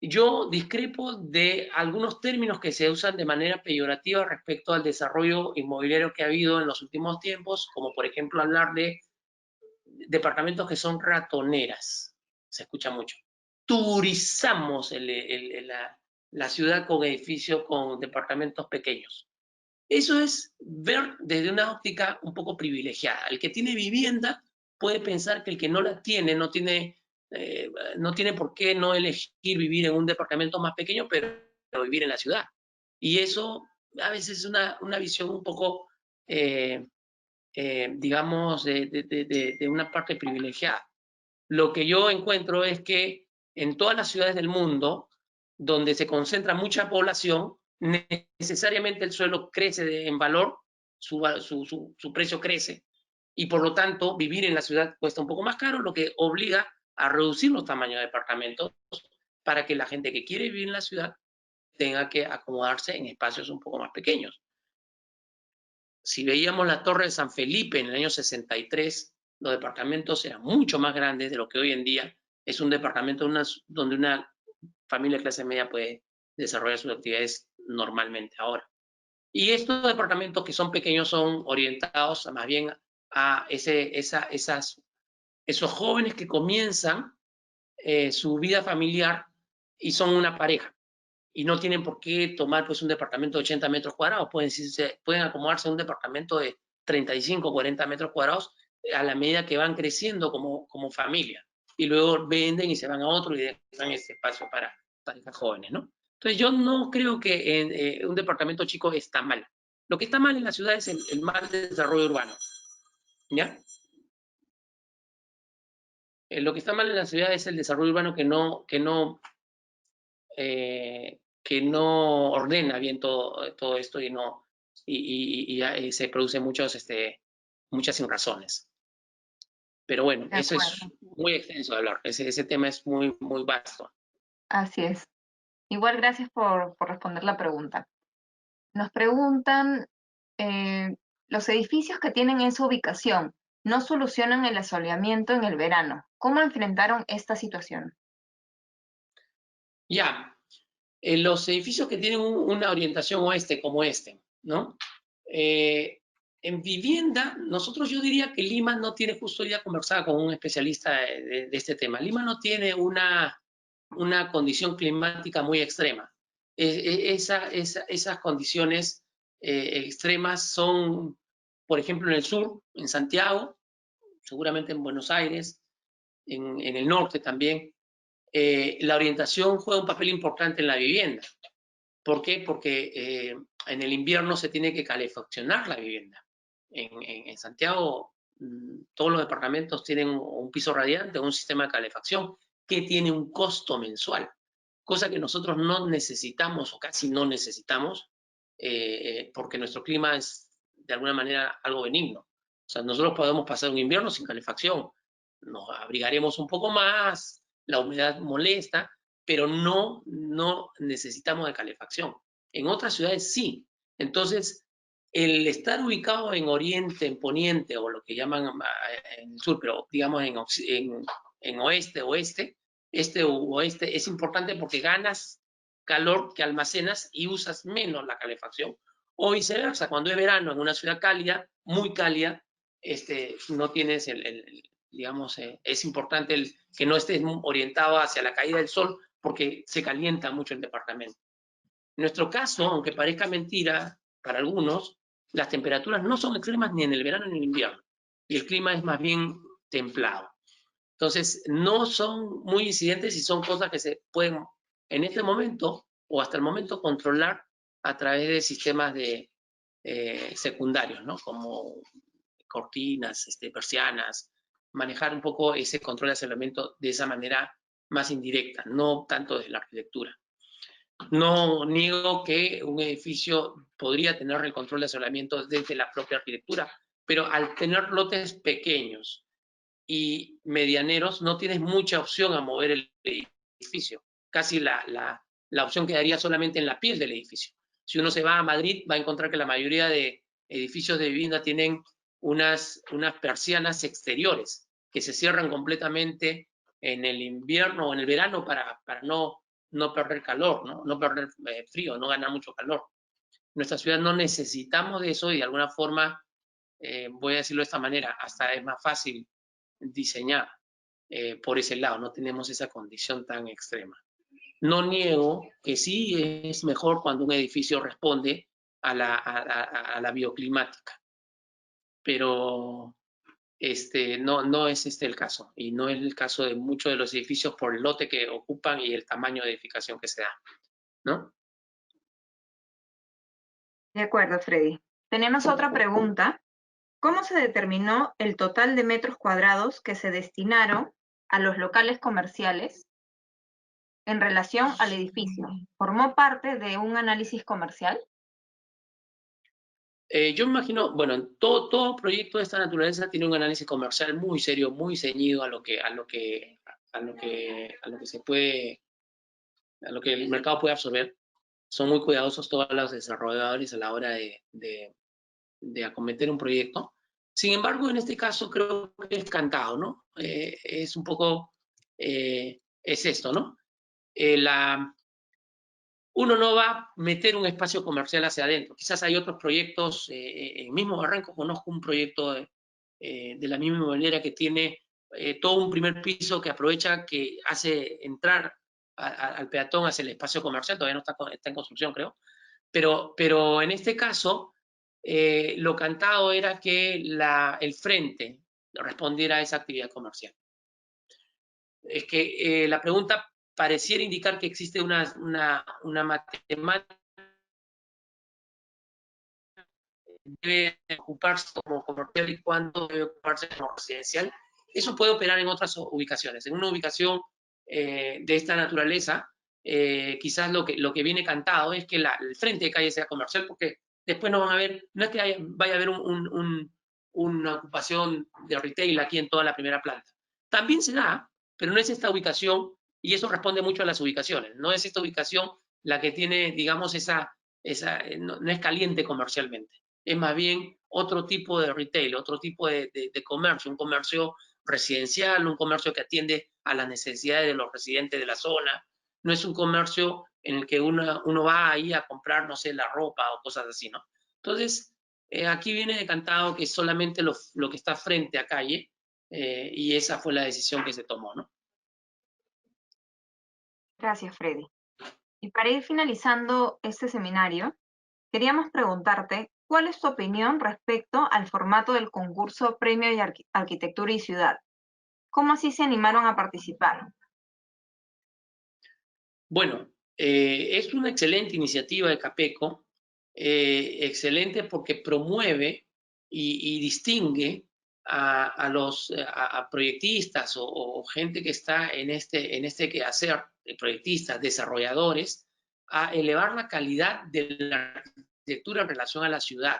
Yo discrepo de algunos términos que se usan de manera peyorativa respecto al desarrollo inmobiliario que ha habido en los últimos tiempos, como por ejemplo hablar de departamentos que son ratoneras. Se escucha mucho. Turizamos la ciudad con edificios, con departamentos pequeños. Eso es ver desde una óptica un poco privilegiada. El que tiene vivienda puede pensar que el que no la tiene no tiene por qué no elegir vivir en un departamento más pequeño, pero vivir en la ciudad. Y eso a veces es una visión un poco, digamos, de una parte privilegiada. Lo que yo encuentro es que en todas las ciudades del mundo, donde se concentra mucha población, necesariamente el suelo crece en valor, su precio crece, y por lo tanto vivir en la ciudad cuesta un poco más caro, lo que obliga a reducir los tamaños de departamentos para que la gente que quiere vivir en la ciudad tenga que acomodarse en espacios un poco más pequeños. Si veíamos la Torre de San Felipe en el año 63, los departamentos eran mucho más grandes de lo que hoy en día es un departamento donde una familia de clase media puede desarrollar sus actividades normalmente ahora. Y estos departamentos que son pequeños son orientados más bien a esos jóvenes que comienzan su vida familiar y son una pareja y no tienen por qué tomar pues un departamento de 80 metros cuadrados, pueden acomodarse en un departamento de 35, 40 metros cuadrados a la medida que van creciendo como familia. y luego venden y se van a otro y dejan ese espacio para parejas jóvenes, ¿no? Entonces yo no creo que en un departamento chico está mal. Lo que está mal en la ciudad es el mal desarrollo urbano, ¿ya? Lo que está mal en la ciudad es el desarrollo urbano que no ordena bien todo esto y se producen muchas sinrazones. Pero bueno, De eso es acuerdo. muy extenso de hablar. Ese tema es muy, muy vasto. Así es. Igual gracias por responder la pregunta. Nos preguntan, los edificios que tienen esa ubicación no solucionan el asoleamiento en el verano. ¿Cómo enfrentaron esta situación? Ya, los edificios que tienen una orientación oeste como este, ¿no? En vivienda, yo diría que Lima no tiene, justo ya conversaba con un especialista de este tema, Lima no tiene una condición climática muy extrema. Esas condiciones extremas son, por ejemplo, en el sur, en Santiago, seguramente en Buenos Aires, en el norte también. La orientación juega un papel importante en la vivienda. ¿Por qué? Porque en el invierno se tiene que calefaccionar la vivienda. En Santiago, todos los departamentos tienen un piso radiante o un sistema de calefacción que tiene un costo mensual, cosa que nosotros no necesitamos o casi no necesitamos porque nuestro clima es de alguna manera algo benigno. O sea, nosotros podemos pasar un invierno sin calefacción, nos abrigaremos un poco más, la humedad molesta, pero no necesitamos de calefacción. En otras ciudades sí. Entonces, el estar ubicado en oriente, en poniente, o lo que llaman en el sur, pero digamos en oeste, este u oeste, es importante porque ganas calor que almacenas y usas menos la calefacción. O viceversa, cuando es verano en una ciudad cálida, muy cálida, no tienes digamos, es importante que no estés orientado hacia la caída del sol porque se calienta mucho el departamento. En nuestro caso, aunque parezca mentira para algunos, las temperaturas no son extremas ni en el verano ni en el invierno. Y el clima es más bien templado. Entonces, no son muy incidentes y son cosas que se pueden, en este momento, o hasta el momento, controlar a través de sistemas secundarios, ¿no? Como cortinas, persianas, manejar un poco ese control de aislamiento de esa manera más indirecta, no tanto desde la arquitectura. No niego que un edificio podría tener el control de aislamiento desde la propia arquitectura, pero al tener lotes pequeños y medianeros, no tienes mucha opción a mover el edificio. Casi la opción quedaría solamente en la piel del edificio. Si uno se va a Madrid, va a encontrar que la mayoría de edificios de vivienda tienen unas persianas exteriores que se cierran completamente en el invierno o en el verano para no perder calor, no perder frío, no ganar mucho calor. En nuestra ciudad no necesitamos de eso y de alguna forma, voy a decirlo de esta manera, hasta es más fácil diseñar por ese lado, no tenemos esa condición tan extrema. No niego que sí es mejor cuando un edificio responde a la bioclimática, pero no es el caso, y no es el caso de muchos de los edificios por el lote que ocupan y el tamaño de edificación que se da, ¿no? De acuerdo, Freddy. Tenemos otra pregunta. ¿Cómo se determinó el total de metros cuadrados que se destinaron a los locales comerciales en relación al edificio? ¿Formó parte de un análisis comercial? Yo me imagino, bueno, todo proyecto de esta naturaleza tiene un análisis comercial muy serio, muy ceñido a lo que se puede, a lo que el mercado puede absorber. Son muy cuidadosos todos los desarrolladores a la hora de acometer un proyecto. Sin embargo, en este caso creo que es cantado, ¿no? Es un poco, es esto, ¿no? Uno no va a meter un espacio comercial hacia adentro. Quizás hay otros proyectos, en mismo Barranco conozco un proyecto de la misma inmobiliaria que tiene todo un primer piso que aprovecha, que hace entrar al peatón hacia el espacio comercial, todavía no está en construcción, creo. Pero en este caso, lo cantado era que el frente respondiera a esa actividad comercial. Es que la pregunta pareciera indicar que existe una matemática debe ocuparse como comercial y cuándo debe ocuparse como residencial. Eso puede operar en otras ubicaciones. En una ubicación de esta naturaleza, quizás lo que viene cantado es que el frente de calle sea comercial, porque después no van a ver, no es que vaya a haber una ocupación de retail aquí en toda la primera planta. También se da, pero no es esta ubicación, y eso responde mucho a las ubicaciones. No es esta ubicación la que tiene, digamos, no es caliente comercialmente. Es más bien otro tipo de retail, otro tipo de comercio, un comercio residencial, un comercio que atiende a las necesidades de los residentes de la zona. No es un comercio en el que uno va ahí a comprar, no sé, la ropa o cosas así, ¿no? Entonces, aquí viene decantado que solamente lo que está frente a calle, y esa fue la decisión que se tomó, ¿no? Gracias, Freddy. Y para ir finalizando este seminario, queríamos preguntarte, ¿cuál es tu opinión respecto al formato del concurso Premio de Arquitectura y Ciudad? ¿Cómo así se animaron a participar? Bueno, es una excelente iniciativa de Capeco, excelente porque promueve y distingue a proyectistas o gente que está en este quehacer, proyectistas, desarrolladores, a elevar la calidad de la arquitectura en relación a la ciudad.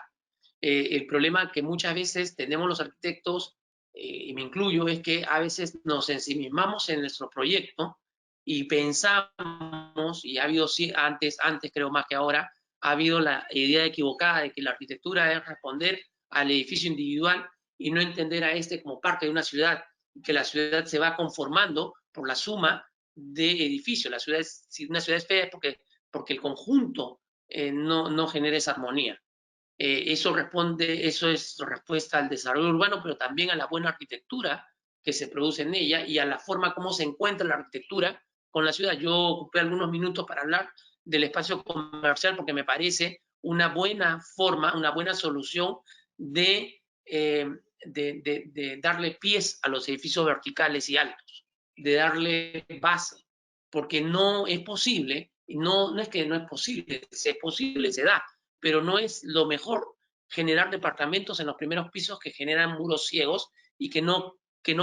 El problema que muchas veces tenemos los arquitectos, y me incluyo, es que a veces nos ensimismamos en nuestro proyecto y pensamos, y ha habido antes creo más que ahora, ha habido la idea equivocada de que la arquitectura es responder al edificio individual y no entender a este como parte de una ciudad, que la ciudad se va conformando por la suma de edificios. Si una ciudad es fea es porque el conjunto no genera esa armonía. Eso es respuesta al desarrollo urbano, pero también a la buena arquitectura que se produce en ella y a la forma como se encuentra la arquitectura con la ciudad. Yo ocupé algunos minutos para hablar del espacio comercial porque me parece una buena forma, una buena solución de darle pies a los edificios verticales y altos, de darle base, porque no es posible, no es que no es posible, si es posible se da, pero no es lo mejor generar departamentos en los primeros pisos que generan muros ciegos y que no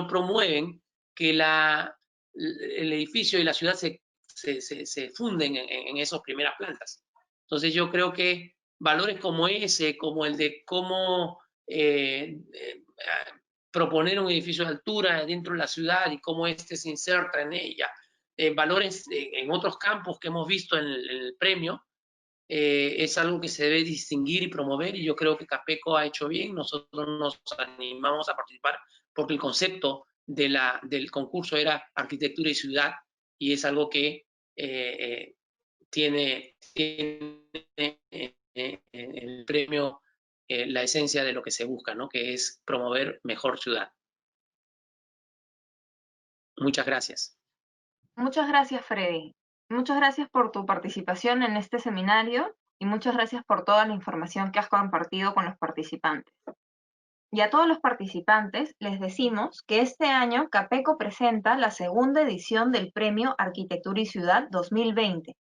promueven que el edificio y la ciudad se funden en esas primeras plantas. Entonces yo creo que valores como ese, como el de cómo proponer un edificio de altura dentro de la ciudad y cómo éste se inserta en ella, valores en otros campos que hemos visto en el premio, es algo que se debe distinguir y promover, y yo creo que Capeco ha hecho bien. Nosotros nos animamos a participar porque el concepto del concurso era arquitectura y ciudad, y es algo que tiene el premio la esencia de lo que se busca, ¿no? Que es promover mejor ciudad. Muchas gracias. Muchas gracias, Freddy. Muchas gracias por tu participación en este seminario y muchas gracias por toda la información que has compartido con los participantes. Y a todos los participantes les decimos que este año Capeco presenta la segunda edición del Premio Arquitectura y Ciudad 2020,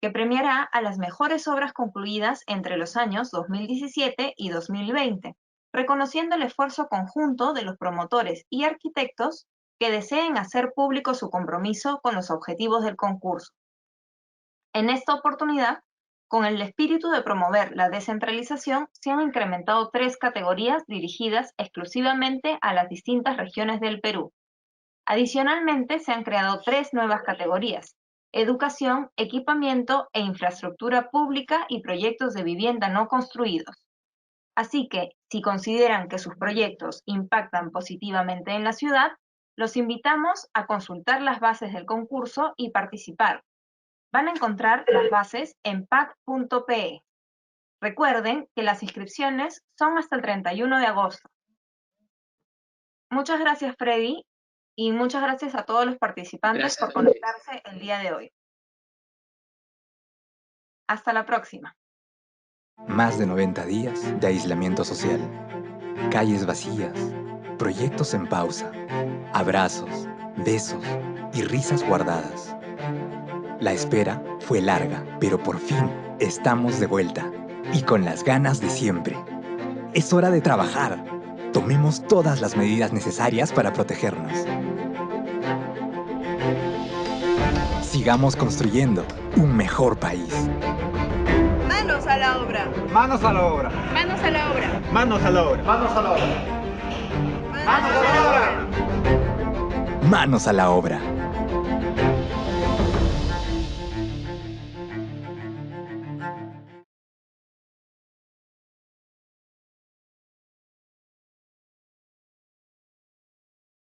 que premiará a las mejores obras concluidas entre los años 2017 y 2020, reconociendo el esfuerzo conjunto de los promotores y arquitectos que deseen hacer público su compromiso con los objetivos del concurso. En esta oportunidad, con el espíritu de promover la descentralización, se han incrementado 3 categorías dirigidas exclusivamente a las distintas regiones del Perú. Adicionalmente, se han creado 3 nuevas categorías: educación, equipamiento e infraestructura pública y proyectos de vivienda no construidos. Así que, si consideran que sus proyectos impactan positivamente en la ciudad, los invitamos a consultar las bases del concurso y participar. Van a encontrar las bases en pac.pe. Recuerden que las inscripciones son hasta el 31 de agosto. Muchas gracias, Freddy, y muchas gracias a todos los participantes por conectarse el día de hoy. Hasta la próxima. Más de 90 días de aislamiento social. Calles vacías. Proyectos en pausa. Abrazos, besos y risas guardadas. La espera fue larga, pero por fin estamos de vuelta y con las ganas de siempre. Es hora de trabajar. Tomemos todas las medidas necesarias para protegernos. Sigamos construyendo un mejor país. Manos a la obra. Manos a la obra. Manos a la obra. Manos a la obra. Manos a la obra. Manos a la obra. Manos a la obra.